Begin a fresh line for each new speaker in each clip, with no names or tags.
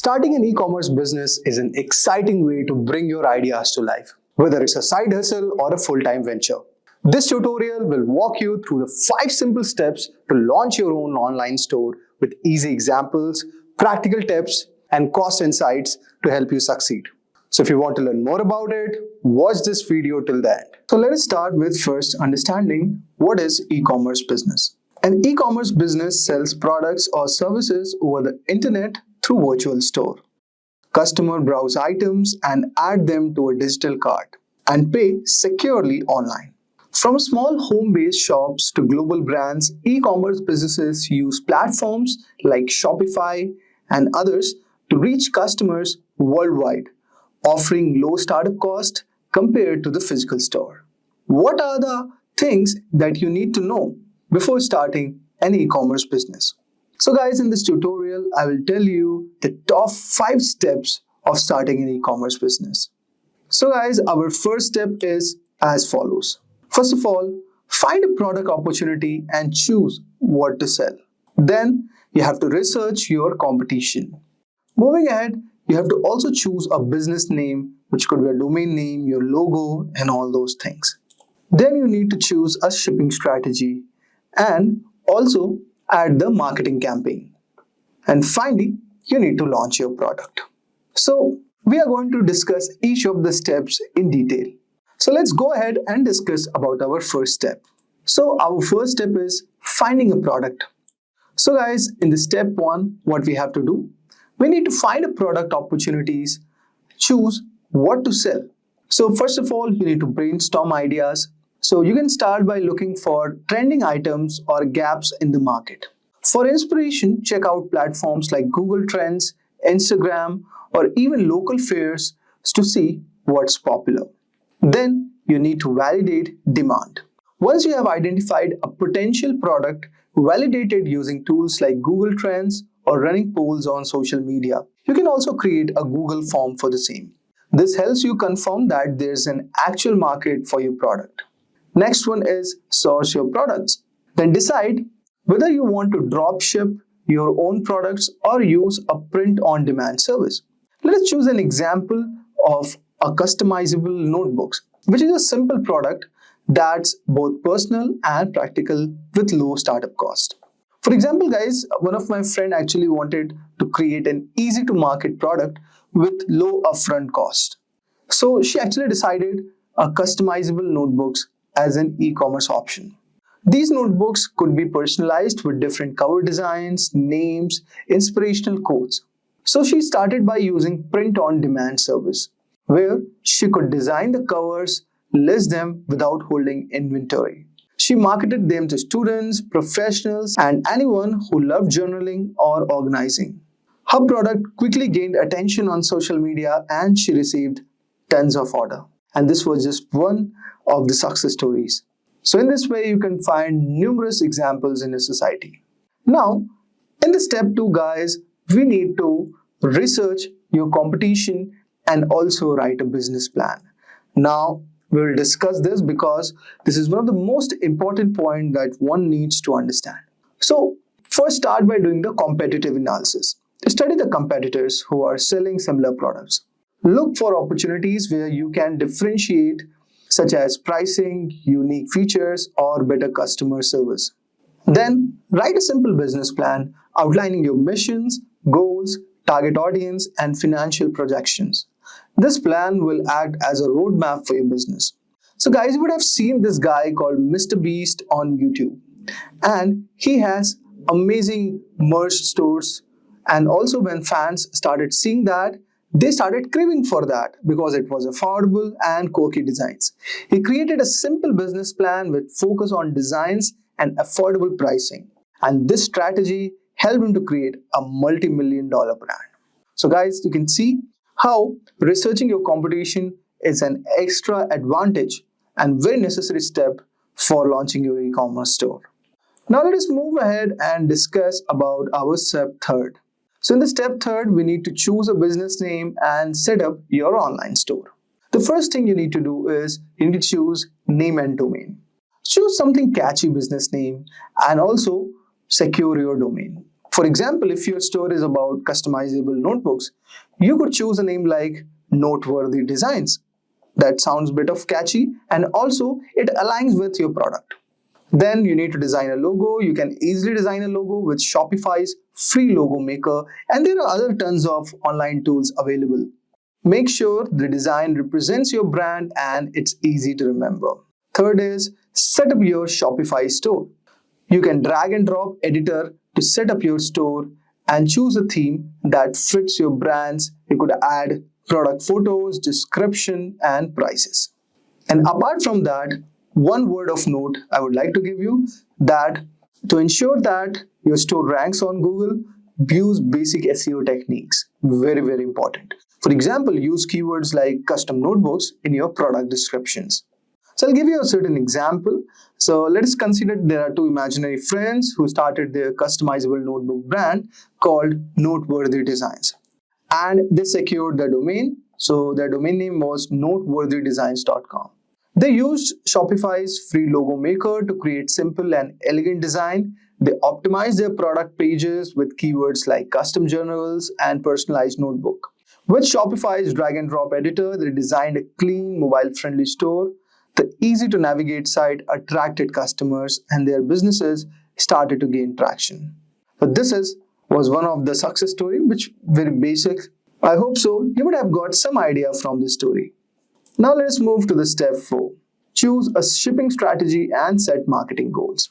Starting an e-commerce business is an exciting way to bring your ideas to life, whether it's a side hustle or a full-time venture. This tutorial will walk you through the 5 simple steps to launch your own online store with easy examples, practical tips, and cost insights to help you succeed. So if you want to learn more about it, watch this video till the end. So let us start with first understanding what is e-commerce business. An e-commerce business sells products or services over the internet through virtual store. Customers browse items and add them to a digital cart and pay securely online. From small home-based shops to global brands, e-commerce businesses use platforms like Shopify and others to reach customers worldwide, offering low startup cost compared to the physical store. What are the things that you need to know before starting an e-commerce business? So guys, in this tutorial, I will tell you the top 5 steps of starting an e-commerce business. So guys, our first step is as follows. First of all, find a product opportunity and choose what to sell. Then you have to research your competition. Moving ahead, you have to also choose a business name, which could be a domain name, your logo, and all those things. Then you need to choose a shipping strategy and also add the marketing campaign. And finally, you need to launch your product. So we are going to discuss each of the steps in detail. So let's go ahead and discuss about our first step. So our first step is finding a product. So guys, in the step 1, what we have to do, we need to find a product opportunities, choose what to sell. So first of all, you need to brainstorm ideas. So you can start by looking for trending items or gaps in the market. For inspiration, check out platforms like Google Trends, Instagram, or even local fairs to see what's popular. Then you need to validate demand. Once you have identified a potential product, validate it using tools like Google Trends or running polls on social media. You can also create a Google form for the same. This helps you confirm that there's an actual market for your product. Next one is source your products. Then decide whether you want to drop ship your own products or use a print-on-demand service. Let us choose an example of a customizable notebooks, which is a simple product that's both personal and practical with low startup cost. For example, guys, one of my friend actually wanted to create an easy-to-market product with low upfront cost. So she actually decided a customizable notebooks as an e-commerce option. These notebooks could be personalized with different cover designs, names, inspirational quotes. So she started by using print-on-demand service, where she could design the covers, list them without holding inventory. She marketed them to students, professionals, and anyone who loved journaling or organizing. Her product quickly gained attention on social media and she received tons of orders. And this was just one of the success stories. So in this way, you can find numerous examples in a society. Now, in the step 2, guys, we need to research your competition and also write a business plan. Now, we will discuss this because this is one of the most important points that one needs to understand. So, first start by doing the competitive analysis. Study the competitors who are selling similar products. Look for opportunities where you can differentiate, such as pricing, unique features, or better customer service. Then, write a simple business plan outlining your missions, goals, target audience, and financial projections. This plan will act as a roadmap for your business. So guys, you would have seen this guy called Mr. Beast on YouTube. And he has amazing merch stores. And also when fans started seeing that, they started craving for that because it was affordable and quirky designs. He created a simple business plan with focus on designs and affordable pricing. And this strategy helped him to create a multi-million-dollar brand. So guys, you can see how researching your competition is an extra advantage and very necessary step for launching your e-commerce store. Now let us move ahead and discuss about our step 3. So in the step 3, we need to choose a business name and set up your online store. The first thing you need to do is you need to choose name and domain. Choose something catchy business name and also secure your domain. For example, if your store is about customizable notebooks, you could choose a name like Noteworthy Designs. That sounds a bit of catchy and also it aligns with your product. Then you need to design a logo. You can easily design a logo with Shopify's free logo maker, and there are other tons of online tools available. Make sure the design represents your brand and it's easy to remember. Third is set up your Shopify store. You can drag and drop editor to set up your store and choose a theme that fits your brands. You could add product photos, description, and prices. And apart from that, one word of note I would like to give you that to ensure that your store ranks on Google, use basic SEO techniques. Very, very important. For example, use keywords like custom notebooks in your product descriptions. So I'll give you a certain example. So let us consider there are two imaginary friends who started their customizable notebook brand called Noteworthy Designs. And they secured the domain. So their domain name was noteworthydesigns.com. They used Shopify's free logo maker to create simple and elegant design. They optimized their product pages with keywords like custom journals and personalized notebook. With Shopify's drag and drop editor, they designed a clean, mobile-friendly store. The easy-to-navigate site attracted customers and their businesses started to gain traction. But was one of the success story, which very basic. I hope so. You would have got some idea from this story. Now let us move to the step 4. Choose a shipping strategy and set marketing goals.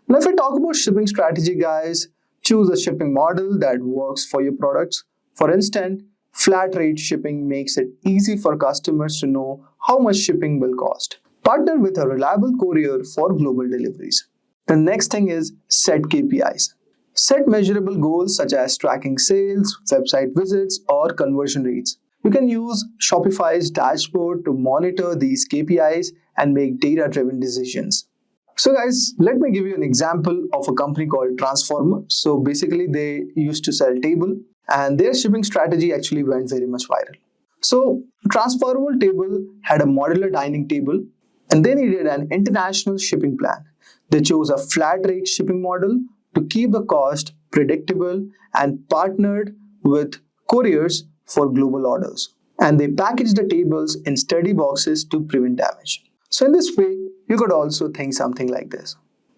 Now if I talk about shipping strategy, guys, choose a shipping model that works for your products. For instance, flat rate shipping makes it easy for customers to know how much shipping will cost. Partner with a reliable courier for global deliveries. The next thing is set KPIs. Set measurable goals such as tracking sales, website visits, or conversion rates. You can use Shopify's dashboard to monitor these KPIs and make data-driven decisions. So guys, let me give you an example of a company called Transformer. So basically they used to sell table and their shipping strategy actually went very much viral. So Transformer Table had a modular dining table and they needed an international shipping plan. They chose a flat rate shipping model to keep the cost predictable and partnered with couriers for global orders. And they packaged the tables in sturdy boxes to prevent damage. So in this way, you could also think something like this.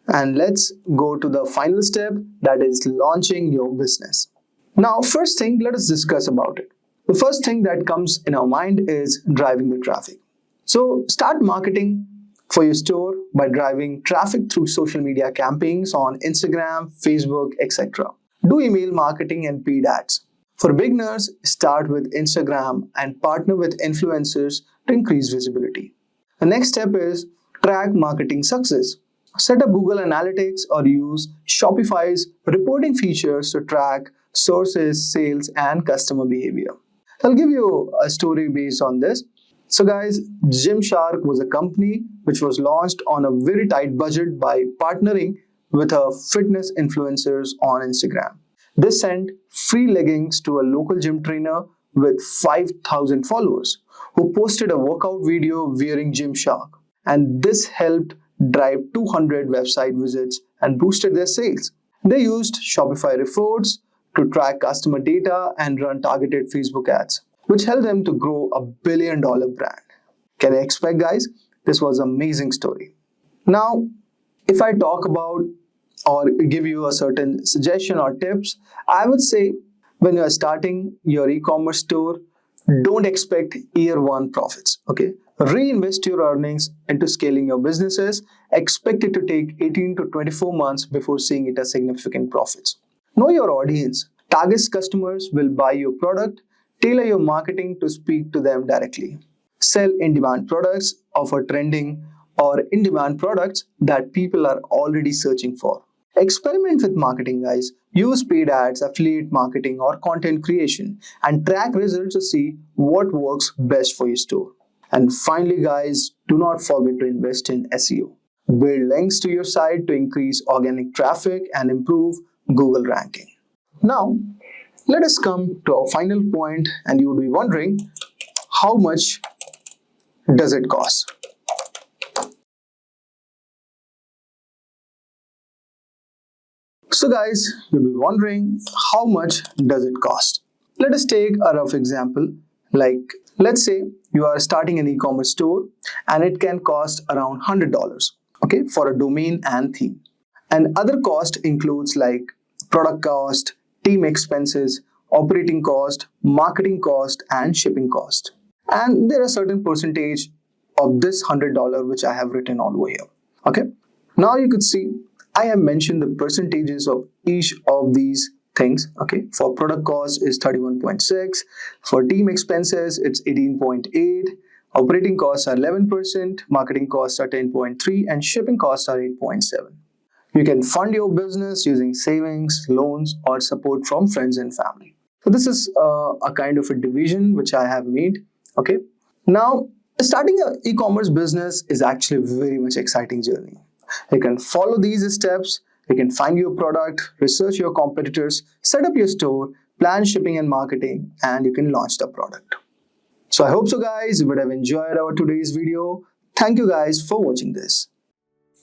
And let's go to the final step, that is launching your business. Now, first thing, let us discuss about it. The first thing that comes in our mind is driving the traffic. So start marketing for your store by driving traffic through social media campaigns on Instagram, Facebook, etc. Do email marketing and paid ads. For beginners, start with Instagram and partner with influencers to increase visibility. The next step is track marketing success. Set up Google Analytics or use Shopify's reporting features to track sources, sales, and customer behavior. I'll give you a story based on this. So guys, Gymshark was a company which was launched on a very tight budget by partnering with a fitness influencers on Instagram. They sent free leggings to a local gym trainer with 5,000 followers who posted a workout video wearing Gymshark. And this helped drive 200 website visits and boosted their sales. They used Shopify reports to track customer data and run targeted Facebook ads, which helped them to grow a $1 billion brand. Can you expect, guys? This was an amazing story. Now, if I talk about or give you a certain suggestion or tips, I would say when you are starting your e-commerce store, don't expect year one profits, okay? Reinvest your earnings into scaling your businesses. Expect it to take 18 to 24 months before seeing it as significant profits. Know your audience. Target customers will buy your product. Tailor your marketing to speak to them directly. Sell in-demand products, offer trending or in-demand products that people are already searching for. Experiment with marketing, guys. Use paid ads, affiliate marketing, or content creation and track results to see what works best for your store. And finally, guys, do not forget to invest in SEO. Build links to your site to increase organic traffic and improve Google ranking. Now, let us come to our final point, and you would be wondering, how much does it cost? So guys, you'll be wondering how much does it cost? Let us take a rough example. Like, let's say you are starting an e-commerce store and it can cost around $100, okay, for a domain and theme. And other cost includes like product cost, team expenses, operating cost, marketing cost, and shipping cost. And there are certain percentage of this $100 which I have written all over here. Okay. Now you could see I have mentioned the percentages of each of these things. Okay. For product cost is 31.6. For team expenses, it's 18.8. Operating costs are 11%. Marketing costs are 10.3, and shipping costs are 8.7. You can fund your business using savings, loans, or support from friends and family. So this is a kind of a division which I have made. Okay. Now, starting an e-commerce business is actually a very much exciting journey. You can follow these steps. You can find your product, research your competitors, set up your store, plan shipping and marketing, and you can launch the product. So I hope so guys, you would have enjoyed our today's video. Thank you guys for watching this.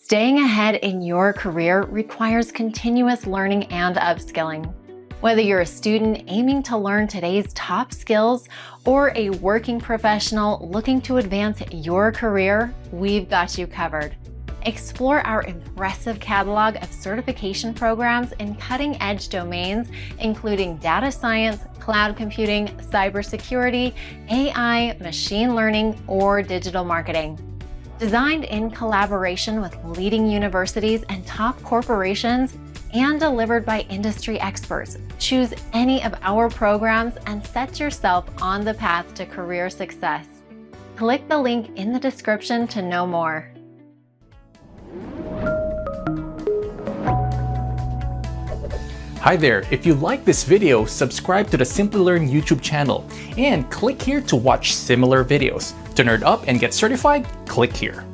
Staying ahead in your career requires continuous learning and upskilling. Whether you're a student aiming to learn today's top skills or a working professional looking to advance your career, we've got you covered. Explore our impressive catalog of certification programs in cutting-edge domains, including data science, cloud computing, cybersecurity, AI, machine learning, or digital marketing. Designed in collaboration with leading universities and top corporations, and delivered by industry experts, choose any of our programs and set yourself on the path to career success. Click the link in the description to know more.
Hi there, if you like this video, subscribe to the Simplilearn YouTube channel and click here to watch similar videos. To nerd up and get certified, click here.